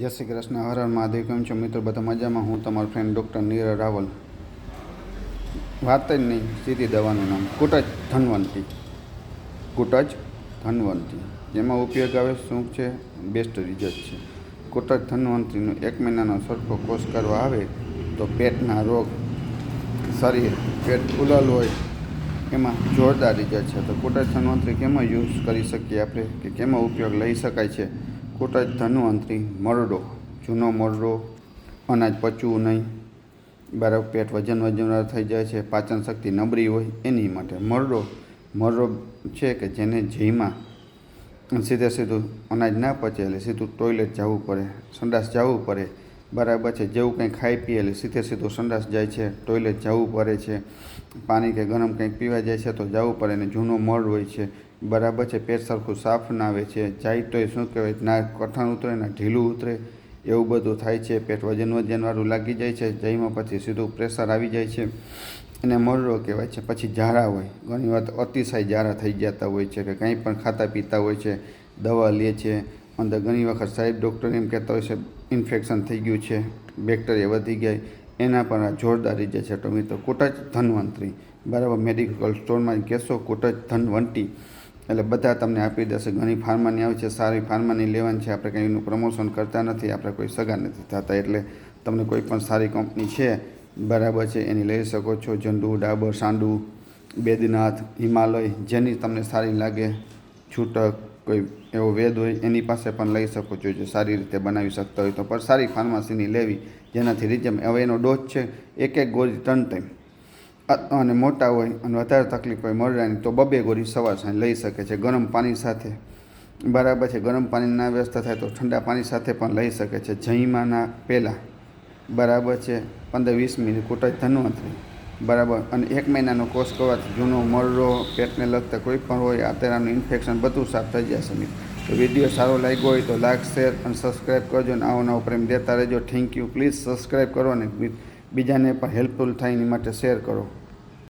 જય શ્રી કૃષ્ણ. હર હર મહાદેવ. કેમ છો મિત્રો? બધા મજામાં? હું તમારો ફ્રેન્ડ ડૉક્ટર નીરવ રાવલ. વાત જ નહીં, સીધી દવાનું નામ કુટજ ધન્વંતી. કુટજ ધન્વંતી જેમાં ઉપયોગ આવે શું છે? બેસ્ટ રિઝલ્ટ છે. કુટજ ધન્વંતીનો 1 મહિનાનો સરખો કોર્સ કરવા આવે તો પેટના રોગ, શરીર, પેટ ફૂલેલ હોય એમાં જોરદાર રિઝલ્ટ છે. તો કુટજ ધન્વંતરી કેમાં યુઝ કરી શકીએ આપણે, કે કેમાં ઉપયોગ લઈ શકાય છે? કુટજ ધન્વંતરી મરડો, જૂનો મરડો, અનાજ પચવું નહીં, બરાબર, પેટ વજનવાર થઈ જાય છે, પાચન શક્તિ નબળી હોય એની માટે મરડો છે કે જેને જઈમાં સીધું અનાજ ના પચે એટલે સીધું ટોયલેટ જવું પડે, સંડાસ જવું પડે, બરાબર છે. જેવું કંઈ ખાઈ પીએ એટલે સીધું સંડાસ જાય છે, ટોયલેટ જવું પડે છે, પાણી કે ગરમ કંઈક પીવા જાય છે તો જવું પડે. ને જૂનો મળ હોય છે, બરાબર છે, પેટ સરખું સાફ ના આવે છે, જાય તોય શું કહેવાય, ના કઠણ ઉતરે ના ઢીલું ઉતરે, એવું બધું થાય છે. પેટ વજનવાળું લાગી જાય છે, જઈમાં પછી સીધું પ્રેશર આવી જાય છે, એને મરડો કહેવાય છે. પછી ઝાડા હોય, ઘણી વાર અતિશય ઝાડા થઈ જતા હોય છે, કે કંઈ પણ ખાતા પીતા હોય છે, દવા લે છે, અંદર ઘણી વખત સાહેબ ડૉક્ટર એમ કહેતા હોય છે ઇન્ફેક્શન થઈ ગયું છે, બેક્ટેરિયા વધી ગયા, એના પણ આ જોરદાર રીઝલ્ટ છે. તો મિત્રો કુટજ ધન્વંતરી, બરાબર, મેડિકલ સ્ટોરમાં કહેશો કુટજ ધન્વંતી એટલે બધા તમને આપી દેશે. ઘણી ફાર્માની આવે છે, સારી ફાર્માની લેવાની છે. આપણે કંઈ એનું પ્રમોશન કરતા નથી, આપણે કોઈ સગા નથી થતા, એટલે તમને કોઈ પણ સારી કંપની છે, બરાબર છે, એની લઈ શકો છો. ઝંડુ, ડાબર, સાંડુ, બેદનાથ, હિમાલય, જેની તમને સારી લાગે, છૂટક કોઈ એવો વેદ હોય એની પાસે પણ લઈ શકો છો, જો સારી રીતે બનાવી શકતા હોય તો. પણ સારી ફાર્મસીની લેવી જેનાથી રિઝલ્ટ. હવે એનો ડોઝ છે એક ગોળી 3 ટાઈમ, અને મોટા હોય અને વધારે તકલીફ હોય મરડાની તો 2 ગોળી સવાર સાંજ લઈ શકે છે, ગરમ પાણી સાથે, બરાબર છે. ગરમ પાણી ના વ્યવસ્થા થાય તો ઠંડા પાણી સાથે પણ લઈ શકે છે, જઈમાંના પહેલાં, બરાબર છે. 15-20 મિનિટ કુટજ ધન્વંતરી, બરાબર. અને 1 મહિનાનો કોર્સ કરવાથી જૂનો મરડો, પેટને લગતા કોઈ પણ હોય, આતેડાનું ઇન્ફેક્શન બધું સાફ થઈ જશે મિત્રો. તો વિડીયો સારો લાગ્યો હોય તો લાઈક, શેર અને સબસ્ક્રાઈબ કરજો, અને આવો પ્રેમ દેતા રહેજો. Thank you. પ્લીઝ સબસ્ક્રાઈબ કરો અને બીજાને પણ હેલ્પફુલ થાય એની માટે શેર કરો.